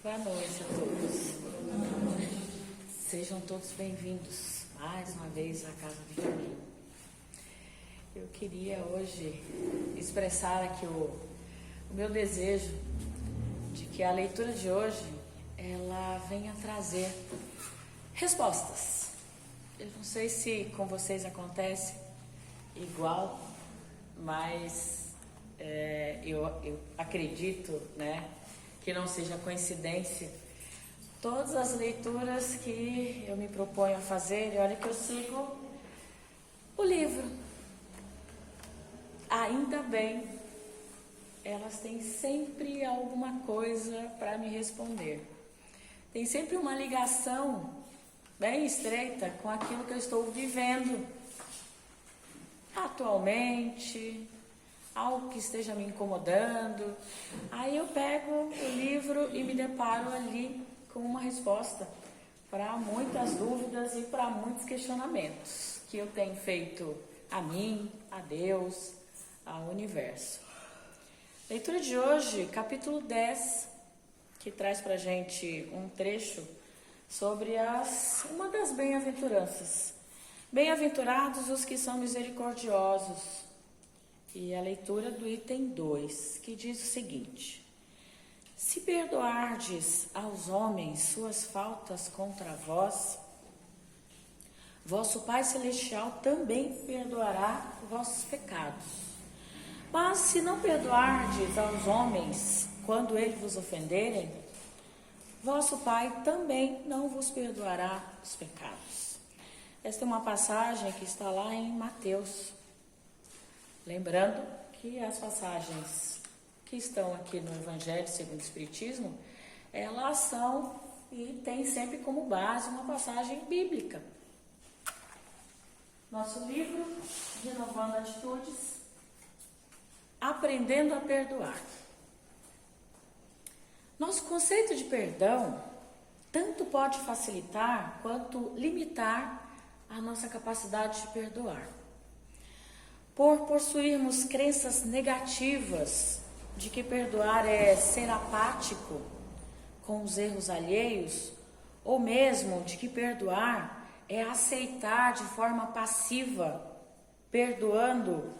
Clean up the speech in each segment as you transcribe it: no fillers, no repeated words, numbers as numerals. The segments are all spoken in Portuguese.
Boa noite a todos. Sejam todos bem-vindos mais uma vez à Casa do Caminho. Eu queria hoje expressar aqui o meu desejo de que a leitura de hoje ela venha trazer respostas. Eu não sei se com vocês acontece igual, mas eu acredito, que não seja coincidência todas as leituras que eu me proponho a fazer. E olha que eu sigo o livro. Ainda bem, elas têm sempre alguma coisa para me responder. Tem sempre uma ligação bem estreita com aquilo que eu estou vivendo atualmente, algo que esteja me incomodando. Aí eu pego o livro e me deparo ali com uma resposta para muitas dúvidas e para muitos questionamentos que eu tenho feito a mim, a Deus, ao universo. Leitura de hoje, capítulo 10, que traz para a gente um trecho sobre uma das bem-aventuranças. Bem-aventurados os que são misericordiosos. E a leitura do item 2, que diz o seguinte: se perdoardes aos homens suas faltas contra vós, vosso Pai Celestial também perdoará vossos pecados. Mas se não perdoardes aos homens quando eles vos ofenderem, vosso Pai também não vos perdoará os pecados. Esta é uma passagem que está lá em Mateus. Lembrando que as passagens que estão aqui no Evangelho segundo o Espiritismo, elas são e tem sempre como base uma passagem bíblica. Nosso livro, Renovando Atitudes, Aprendendo a Perdoar. Nosso conceito de perdão tanto pode facilitar quanto limitar a nossa capacidade de perdoar. Por possuirmos crenças negativas de que perdoar é ser apático com os erros alheios, ou mesmo de que perdoar é aceitar de forma passiva, perdoando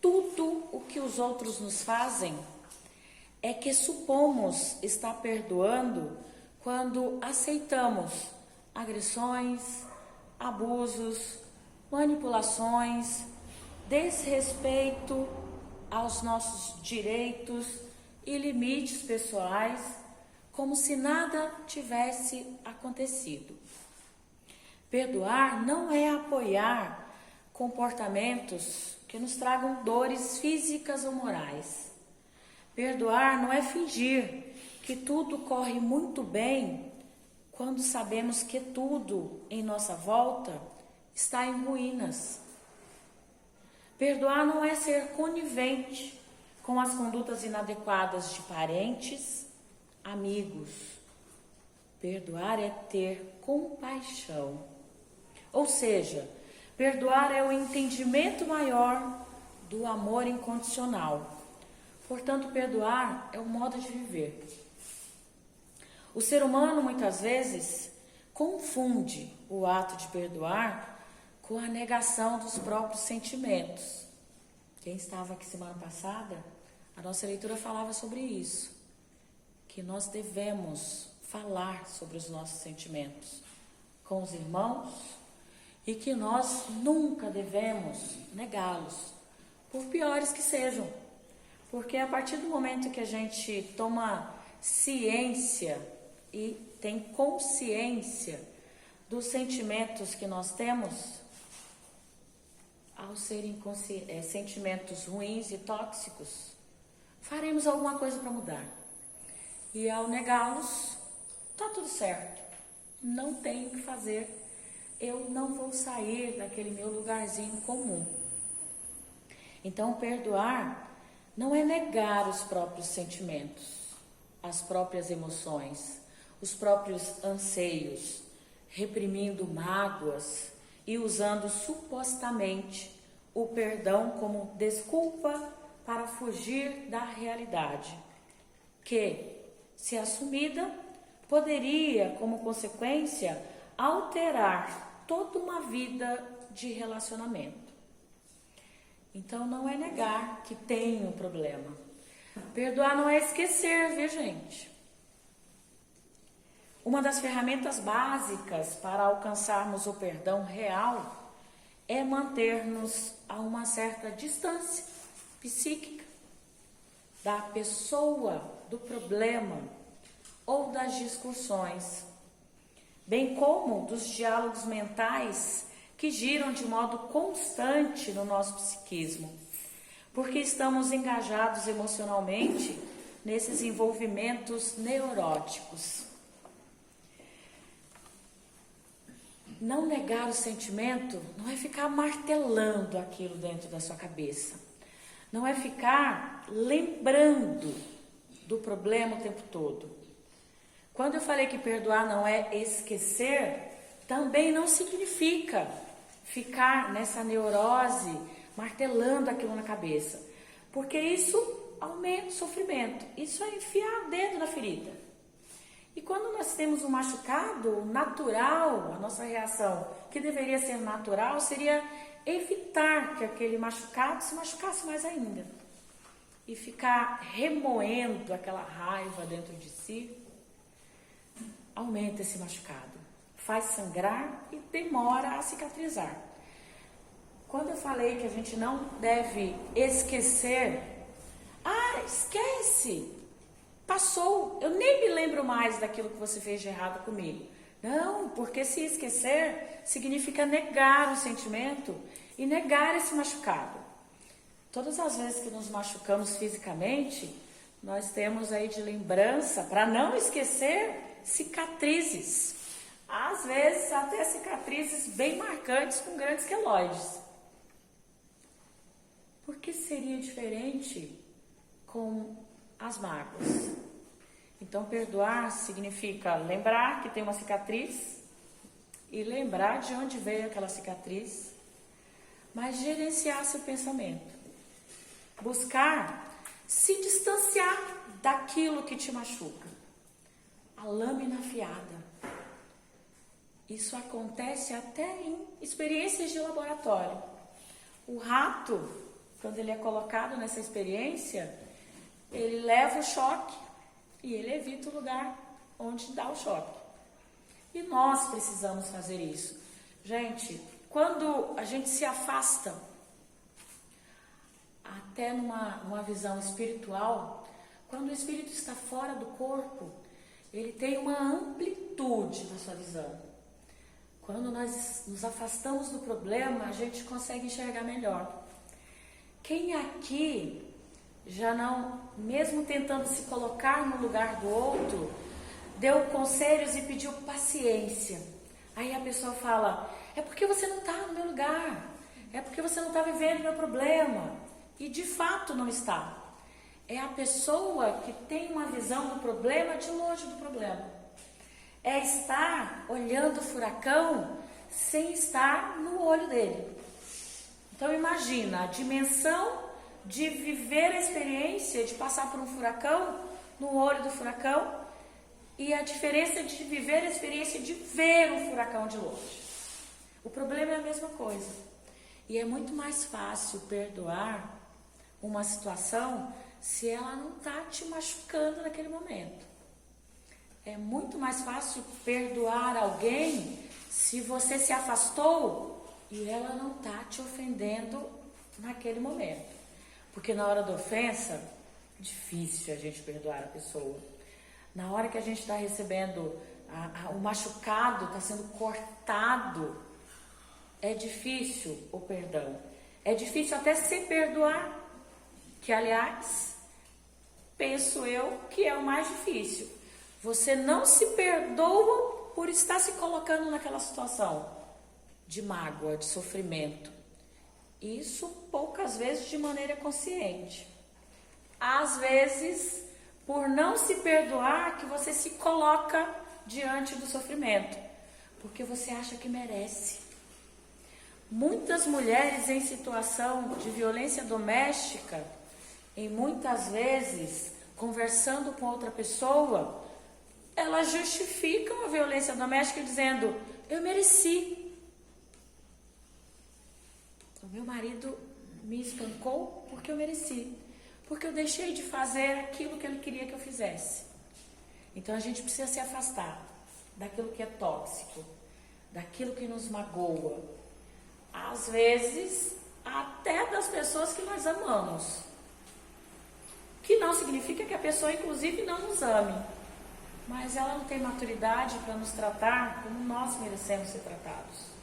tudo o que os outros nos fazem, é que supomos estar perdoando quando aceitamos agressões, abusos, manipulações, desrespeito aos nossos direitos e limites pessoais, como se nada tivesse acontecido. Perdoar não é apoiar comportamentos que nos tragam dores físicas ou morais. Perdoar não é fingir que tudo corre muito bem quando sabemos que tudo em nossa volta está em ruínas. Perdoar não é ser conivente com as condutas inadequadas de parentes, amigos. Perdoar é ter compaixão. Ou seja, perdoar é o entendimento maior do amor incondicional. Portanto, perdoar é um modo de viver. O ser humano, muitas vezes, confunde o ato de perdoar com a negação dos próprios sentimentos. Quem estava aqui semana passada, a nossa leitura falava sobre isso, que nós devemos falar sobre os nossos sentimentos com os irmãos e que nós nunca devemos negá-los, por piores que sejam, porque a partir do momento que a gente toma ciência e tem consciência dos sentimentos que nós temos, ao serem sentimentos ruins e tóxicos, faremos alguma coisa para mudar. E ao negá-los, está tudo certo. Não tenho o que fazer. Eu não vou sair daquele meu lugarzinho comum. Então, perdoar não é negar os próprios sentimentos, as próprias emoções, os próprios anseios, reprimindo mágoas e usando supostamente o perdão como desculpa para fugir da realidade, que, se assumida, poderia, como consequência, alterar toda uma vida de relacionamento. Então, não é negar que tem um problema. Perdoar não é esquecer, viu, gente? Uma das ferramentas básicas para alcançarmos o perdão real é manter-nos a uma certa distância psíquica da pessoa, do problema ou das discussões, bem como dos diálogos mentais que giram de modo constante no nosso psiquismo, porque estamos engajados emocionalmente nesses envolvimentos neuróticos. Não negar o sentimento não é ficar martelando aquilo dentro da sua cabeça. Não é ficar lembrando do problema o tempo todo. Quando eu falei que perdoar não é esquecer, também não significa ficar nessa neurose, martelando aquilo na cabeça. Porque isso aumenta o sofrimento. Isso é enfiar o dedo na ferida. E quando nós temos um machucado natural, a nossa reação, que deveria ser natural, seria evitar que aquele machucado se machucasse mais ainda. E ficar remoendo aquela raiva dentro de si, aumenta esse machucado. Faz sangrar e demora a cicatrizar. Quando eu falei que a gente não deve esquecer, esquece! Passou, eu nem me lembro mais daquilo que você fez de errado comigo. Não, porque se esquecer significa negar o sentimento e negar esse machucado. Todas as vezes que nos machucamos fisicamente, nós temos aí de lembrança, para não esquecer, cicatrizes. Às vezes até cicatrizes bem marcantes com grandes queloides. Por que seria diferente com as mágoas? Então, perdoar significa lembrar que tem uma cicatriz e lembrar de onde veio aquela cicatriz, mas gerenciar seu pensamento. Buscar se distanciar daquilo que te machuca. A lâmina afiada. Isso acontece até em experiências de laboratório. O rato, quando ele é colocado nessa experiência, ele leva o choque e ele evita o lugar onde dá o choque. E nós precisamos fazer isso. Gente, quando a gente se afasta, até numa visão espiritual, quando o espírito está fora do corpo, ele tem uma amplitude na sua visão. Quando nós nos afastamos do problema, a gente consegue enxergar melhor. Quem aqui já não, mesmo tentando se colocar no lugar do outro, deu conselhos e pediu paciência? Aí a pessoa fala, é porque você não está no meu lugar, é porque você não está vivendo o meu problema. E de fato não está. É a pessoa que tem uma visão do problema de longe do problema. É estar olhando o furacão sem estar no olho dele. Então imagina a dimensão de viver a experiência de passar por um furacão no olho do furacão e a diferença de viver a experiência de ver um furacão de longe. O problema é a mesma coisa. E é muito mais fácil perdoar uma situação se ela não está te machucando naquele momento. É muito mais fácil perdoar alguém se você se afastou e ela não está te ofendendo naquele momento. Porque na hora da ofensa, é difícil a gente perdoar a pessoa. Na hora que a gente está recebendo o machucado, está sendo cortado, é difícil o perdão. É difícil até se perdoar, que aliás, penso eu que é o mais difícil. Você não se perdoa por estar se colocando naquela situação de mágoa, de sofrimento. Isso poucas vezes de maneira consciente. Às vezes, por não se perdoar, que você se coloca diante do sofrimento, porque você acha que merece. Muitas mulheres em situação de violência doméstica, e muitas vezes conversando com outra pessoa, elas justificam a violência doméstica dizendo: eu mereci. O meu marido me espancou porque eu mereci, porque eu deixei de fazer aquilo que ele queria que eu fizesse. Então a gente precisa se afastar daquilo que é tóxico, daquilo que nos magoa, às vezes até das pessoas que nós amamos, que não significa que a pessoa inclusive não nos ame, mas ela não tem maturidade para nos tratar como nós merecemos ser tratados.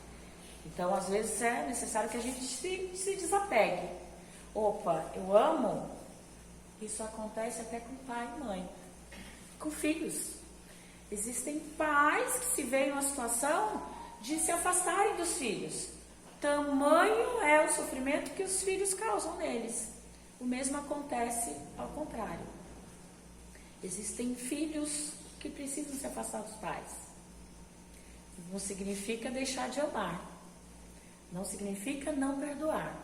Então às vezes é necessário que a gente se desapegue. Opa, eu amo. Isso acontece até com pai e mãe, com filhos. Existem pais que se veem numa situação de se afastarem dos filhos. Tamanho é o sofrimento que os filhos causam neles. O mesmo acontece ao contrário. Existem filhos que precisam se afastar dos pais. Não significa deixar de amar. Não significa não perdoar.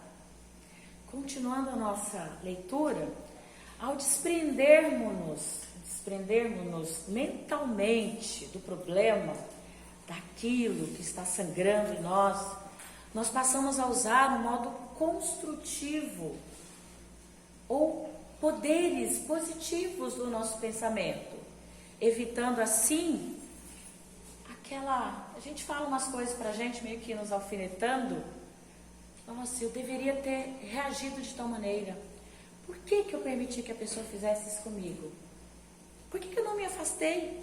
Continuando a nossa leitura, ao desprendermos-nos mentalmente do problema, daquilo que está sangrando em nós passamos a usar um modo construtivo ou poderes positivos do nosso pensamento, evitando assim a gente fala umas coisas pra gente meio que nos alfinetando. Nossa, eu deveria ter reagido de tal maneira. Por que eu permiti que a pessoa fizesse isso comigo? Por que eu não me afastei?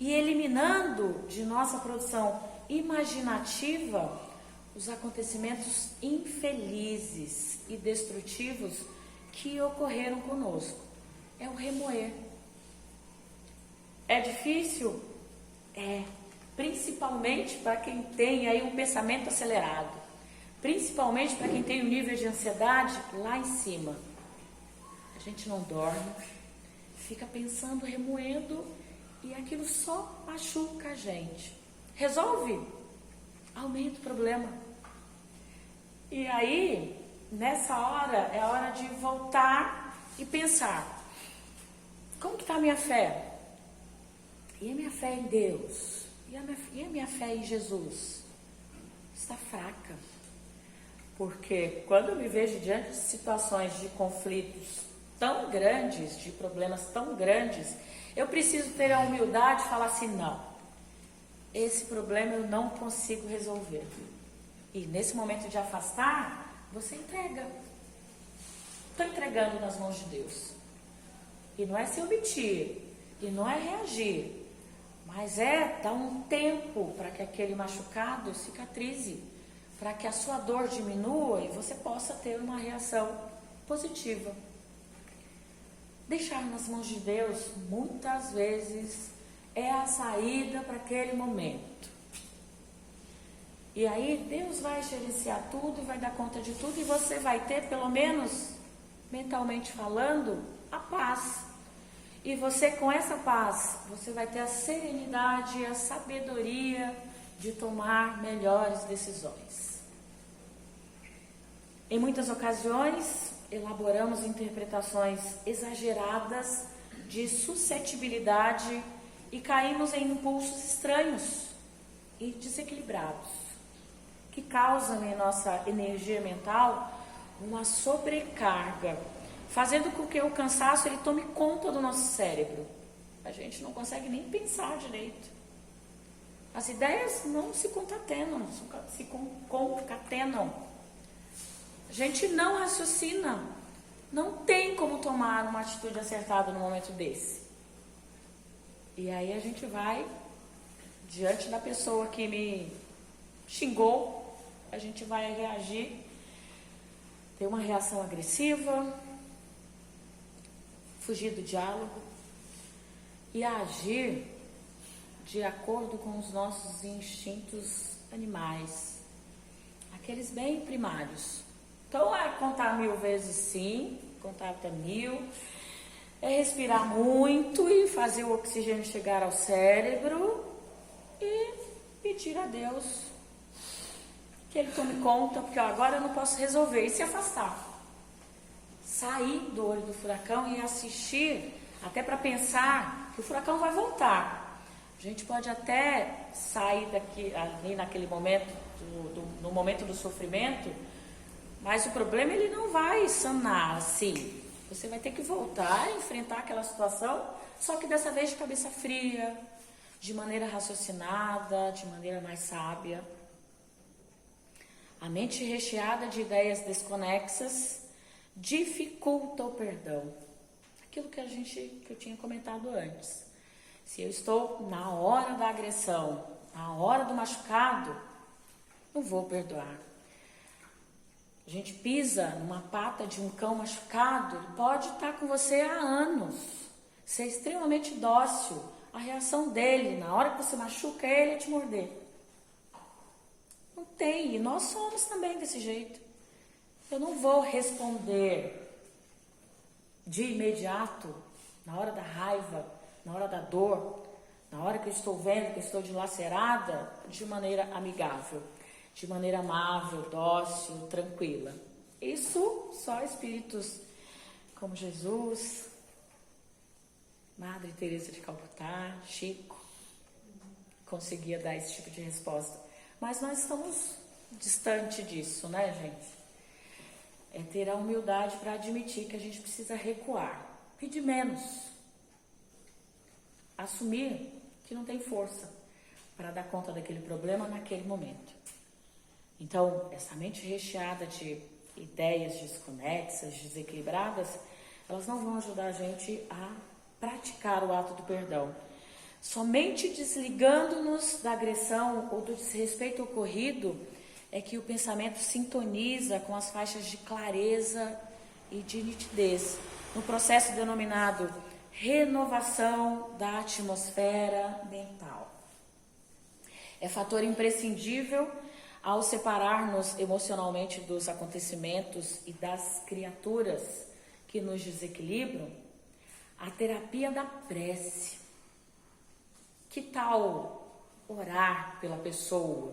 E eliminando de nossa produção imaginativa os acontecimentos infelizes e destrutivos que ocorreram conosco. É o remoer. É difícil? É. Principalmente para quem tem aí um pensamento acelerado. Principalmente para quem tem um nível de ansiedade lá em cima. A gente não dorme, fica pensando, remoendo, e aquilo só machuca a gente. Resolve? Aumenta o problema. E aí, nessa hora, é a hora de voltar e pensar: como que está a minha fé? E a minha fé em Deus? E a minha fé em Jesus? Está fraca. Porque quando eu me vejo diante de situações de conflitos tão grandes, de problemas tão grandes, eu preciso ter a humildade de falar assim: não, esse problema eu não consigo resolver. E nesse momento de afastar, você entrega. Estou entregando nas mãos de Deus. E não é se omitir, e não é reagir, mas é dar um tempo para que aquele machucado cicatrize, para que a sua dor diminua e você possa ter uma reação positiva. Deixar nas mãos de Deus, muitas vezes, é a saída para aquele momento. E aí Deus vai gerenciar tudo e vai dar conta de tudo, e você vai ter, pelo menos mentalmente falando, a paz. E você, com essa paz, você vai ter a serenidade e a sabedoria de tomar melhores decisões. Em muitas ocasiões, elaboramos interpretações exageradas de suscetibilidade e caímos em impulsos estranhos e desequilibrados, que causam em nossa energia mental uma sobrecarga, fazendo com que o cansaço ele tome conta do nosso cérebro. A gente não consegue nem pensar direito. As ideias não se concatenam, se concatenam. A gente não raciocina, não tem como tomar uma atitude acertada no momento desse. E aí a gente vai, diante da pessoa que me xingou, a gente vai reagir, ter uma reação agressiva, fugir do diálogo e agir de acordo com os nossos instintos animais, aqueles bem primários. Então é contar 1000 vezes sim, contar até 1000, é respirar muito e fazer o oxigênio chegar ao cérebro e pedir a Deus que Ele tome conta, porque agora eu não posso resolver, e se afastar. Sair do olho do furacão e assistir, até para pensar que o furacão vai voltar. A gente pode até sair daqui, ali naquele momento, no momento do sofrimento, mas o problema ele não vai sanar assim. Você vai ter que voltar a enfrentar aquela situação, só que dessa vez de cabeça fria, de maneira raciocinada, de maneira mais sábia. A mente recheada de ideias desconexas dificulta o perdão. Aquilo que eu tinha comentado antes. Se eu estou na hora da agressão, na hora do machucado, não vou perdoar. A gente pisa numa pata de um cão machucado, ele pode estar com você há anos, ser extremamente dócil. A reação dele, na hora que você machuca ele, é te morder. Não tem, e nós somos também desse jeito. Eu não vou responder de imediato, na hora da raiva, na hora da dor, na hora que eu estou vendo que eu estou dilacerada, de maneira amigável, de maneira amável, dócil, tranquila. Isso só espíritos como Jesus, Madre Teresa de Calcutá, Chico, conseguia dar esse tipo de resposta. Mas nós estamos distante disso, né, gente? É ter a humildade para admitir que a gente precisa recuar, pedir menos, assumir que não tem força para dar conta daquele problema naquele momento. Então, essa mente recheada de ideias desconexas, desequilibradas, elas não vão ajudar a gente a praticar o ato do perdão. Somente desligando-nos da agressão ou do desrespeito ocorrido é que o pensamento sintoniza com as faixas de clareza e de nitidez, no processo denominado renovação da atmosfera mental. É fator imprescindível ao separar-nos emocionalmente dos acontecimentos e das criaturas que nos desequilibram, a terapia da prece. Que tal orar pela pessoa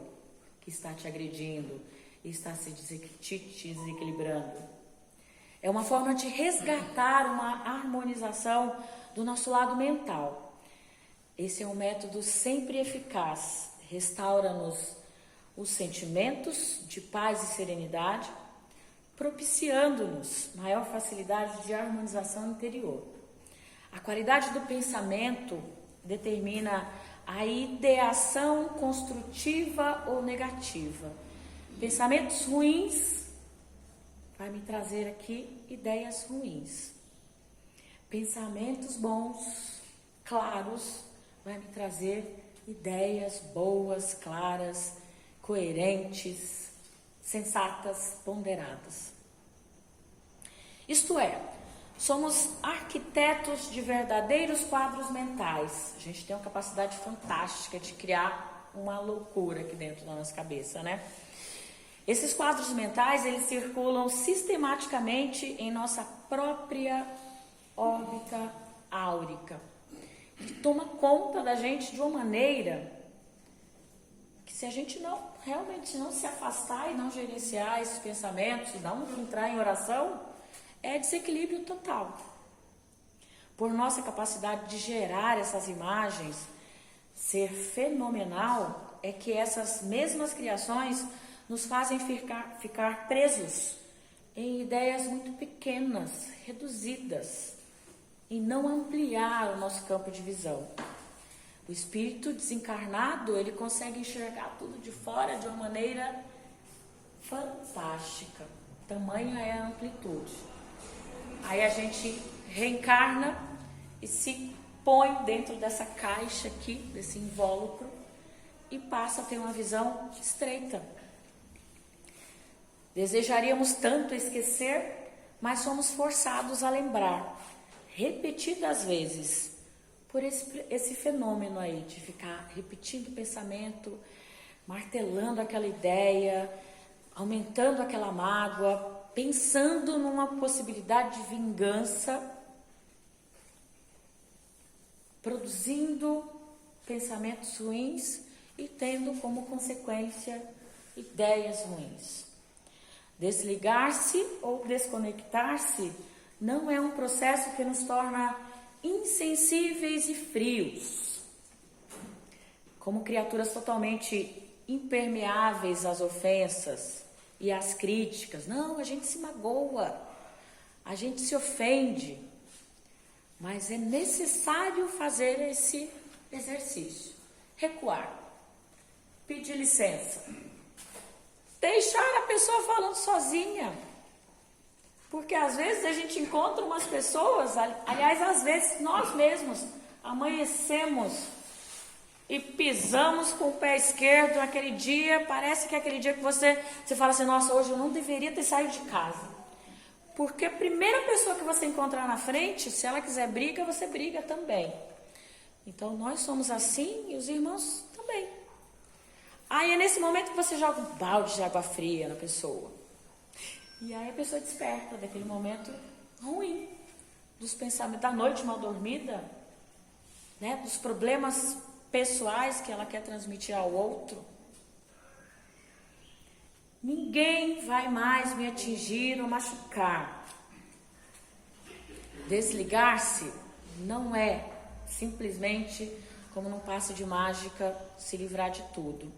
que está te agredindo e está te desequilibrando? É uma forma de resgatar uma harmonização do nosso lado mental. Esse é um método sempre eficaz. Restaura-nos os sentimentos de paz e serenidade, propiciando-nos maior facilidade de harmonização interior. A qualidade do pensamento determina a ideação construtiva ou negativa. Pensamentos ruins vai me trazer aqui ideias ruins. Pensamentos bons, claros, vai me trazer ideias boas, claras, coerentes, sensatas, ponderadas. Isto é, somos arquitetos de verdadeiros quadros mentais. A gente tem uma capacidade fantástica de criar uma loucura aqui dentro da nossa cabeça, né? Esses quadros mentais, eles circulam sistematicamente em nossa própria órbita áurica, que toma conta da gente de uma maneira que, se a gente realmente não se afastar e não gerenciar esses pensamentos, e não entrar em oração, é desequilíbrio total. Por nossa capacidade de gerar essas imagens ser fenomenal, é que essas mesmas criações nos fazem ficar presos em ideias muito pequenas, reduzidas, e não ampliar o nosso campo de visão. O espírito desencarnado, ele consegue enxergar tudo de fora de uma maneira fantástica. Tamanha é a amplitude. Aí a gente reencarna e se põe dentro dessa caixa aqui, desse invólucro, e passa a ter uma visão estreita. Desejaríamos tanto esquecer, mas somos forçados a lembrar, repetidas vezes, por esse fenômeno aí, de ficar repetindo o pensamento, martelando aquela ideia, aumentando aquela mágoa, pensando numa possibilidade de vingança, produzindo pensamentos ruins e tendo como consequência ideias ruins. Desligar-se ou desconectar-se não é um processo que nos torna insensíveis e frios, como criaturas totalmente impermeáveis às ofensas e às críticas. Não, a gente se magoa, a gente se ofende, mas é necessário fazer esse exercício, recuar, pedir licença, deixar a pessoa falando sozinha, porque às vezes a gente encontra umas pessoas, aliás, às vezes nós mesmos amanhecemos e pisamos com o pé esquerdo naquele dia, parece que é aquele dia que você fala assim, nossa, hoje eu não deveria ter saído de casa. Porque a primeira pessoa que você encontrar na frente, se ela quiser briga, você briga também. Então nós somos assim e os irmãos também. Aí é nesse momento que você joga um balde de água fria na pessoa. E aí a pessoa desperta daquele momento ruim, dos pensamentos da noite mal dormida, né, dos problemas pessoais que ela quer transmitir ao outro. Ninguém vai mais me atingir ou machucar. Desligar-se não é simplesmente, como num passe de mágica, se livrar de tudo.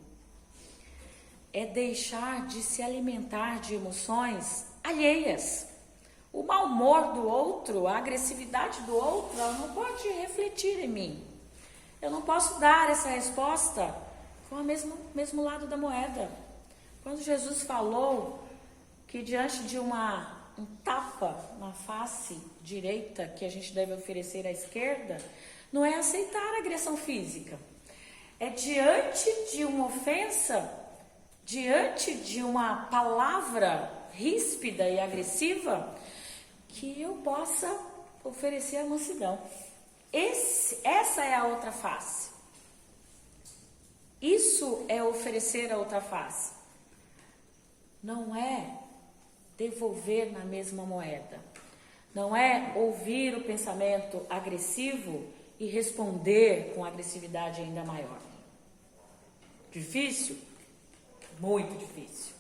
É deixar de se alimentar de emoções alheias. O mau humor do outro, a agressividade do outro, ela não pode refletir em mim. Eu não posso dar essa resposta com o mesmo lado da moeda. Quando Jesus falou que diante de um tapa na face direita que a gente deve oferecer à esquerda, não é aceitar a agressão física. É diante de uma ofensa, diante de uma palavra ríspida e agressiva, que eu possa oferecer a mansidão. Essa é a outra face. Isso é oferecer a outra face. Não é devolver na mesma moeda. Não é ouvir o pensamento agressivo e responder com agressividade ainda maior. Difícil? Muito difícil.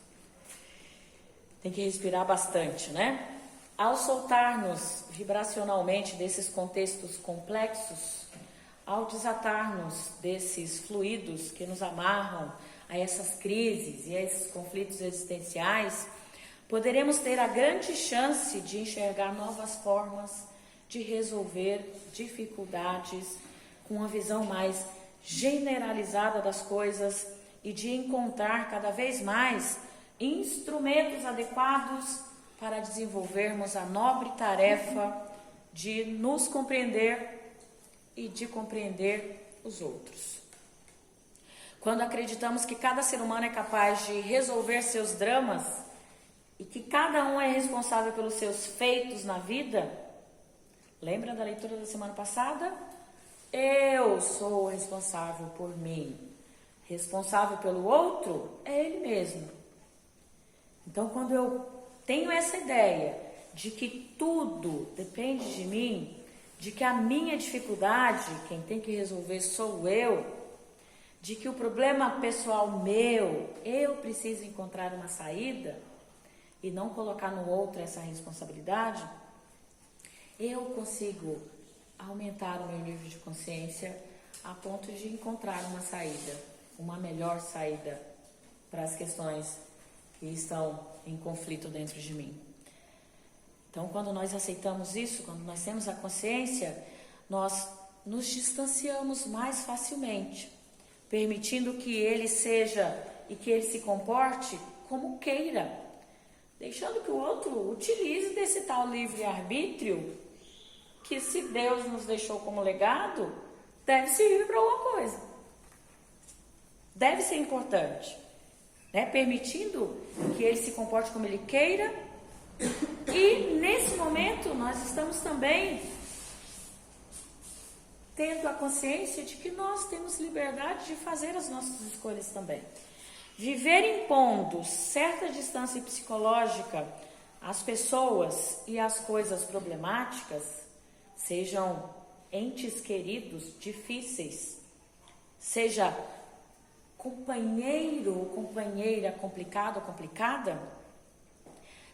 Tem que respirar bastante, né? Ao soltar-nos vibracionalmente desses contextos complexos, ao desatar-nos desses fluidos que nos amarram a essas crises e a esses conflitos existenciais, poderemos ter a grande chance de enxergar novas formas de resolver dificuldades com uma visão mais generalizada das coisas e de encontrar cada vez mais instrumentos adequados para desenvolvermos a nobre tarefa de nos compreender e de compreender os outros. Quando acreditamos que cada ser humano é capaz de resolver seus dramas e que cada um é responsável pelos seus feitos na vida, lembra da leitura da semana passada? Eu sou responsável por mim. Responsável pelo outro é ele mesmo. Então, quando eu tenho essa ideia de que tudo depende de mim, de que a minha dificuldade, quem tem que resolver sou eu, de que o problema pessoal meu, eu preciso encontrar uma saída e não colocar no outro essa responsabilidade, eu consigo aumentar o meu nível de consciência a ponto de encontrar uma saída, uma melhor saída para as questões que estão em conflito dentro de mim. Então, quando nós aceitamos isso, quando nós temos a consciência, nós nos distanciamos mais facilmente, permitindo que ele seja e que ele se comporte como queira, deixando que o outro utilize desse tal livre-arbítrio que, se Deus nos deixou como legado, deve servir para alguma coisa. Deve ser importante, né? Permitindo que ele se comporte como ele queira. E nesse momento nós estamos também tendo a consciência de que nós temos liberdade de fazer as nossas escolhas também. Viver impondo certa distância psicológica às pessoas e às coisas problemáticas, sejam entes queridos difíceis, seja companheiro ou companheira complicado ou complicada,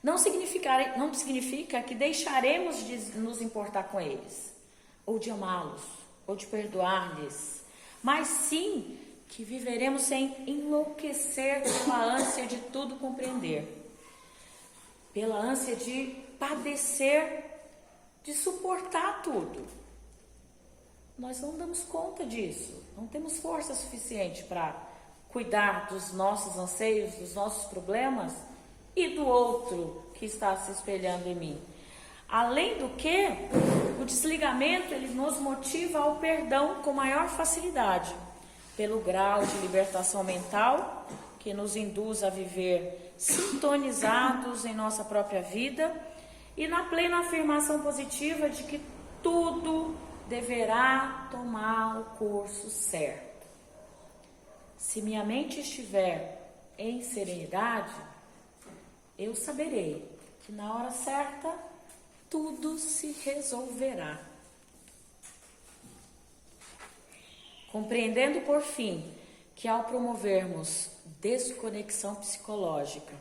não significa que deixaremos de nos importar com eles, ou de amá-los, ou de perdoar-lhes, mas sim que viveremos sem enlouquecer pela ânsia de tudo compreender, pela ânsia de padecer, de suportar tudo. Nós não damos conta disso, não temos força suficiente para cuidar dos nossos anseios, dos nossos problemas e do outro que está se espelhando em mim. Além do que, o desligamento ele nos motiva ao perdão com maior facilidade, pelo grau de libertação mental que nos induz a viver sintonizados em nossa própria vida e na plena afirmação positiva de que tudo deverá tomar o curso certo. Se minha mente estiver em serenidade, eu saberei que na hora certa tudo se resolverá. Compreendendo por fim que ao promovermos desconexão psicológica,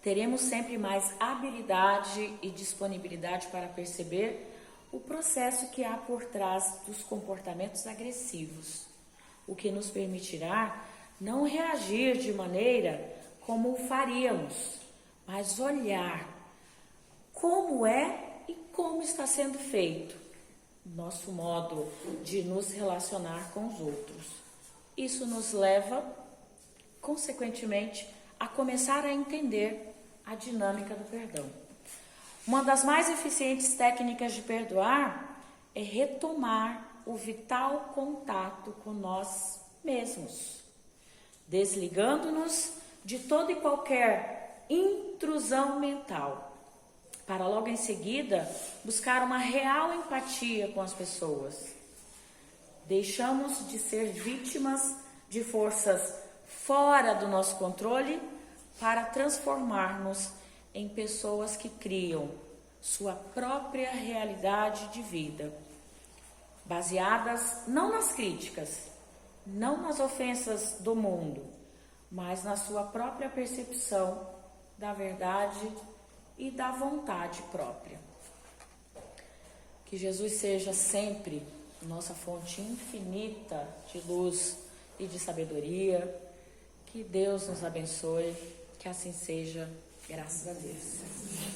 teremos sempre mais habilidade e disponibilidade para perceber o processo que há por trás dos comportamentos agressivos, o que nos permitirá não reagir de maneira como faríamos, mas olhar como é e como está sendo feito nosso modo de nos relacionar com os outros. Isso nos leva, consequentemente, a começar a entender a dinâmica do perdão. Uma das mais eficientes técnicas de perdoar é retomar o vital contato com nós mesmos, desligando-nos de toda e qualquer intrusão mental, para logo em seguida buscar uma real empatia com as pessoas. Deixamos de ser vítimas de forças fora do nosso controle para transformar-nos em pessoas que criam sua própria realidade de vida, baseadas não nas críticas, não nas ofensas do mundo, mas na sua própria percepção da verdade e da vontade própria. Que Jesus seja sempre nossa fonte infinita de luz e de sabedoria. Que Deus nos abençoe, que assim seja, graças a Deus.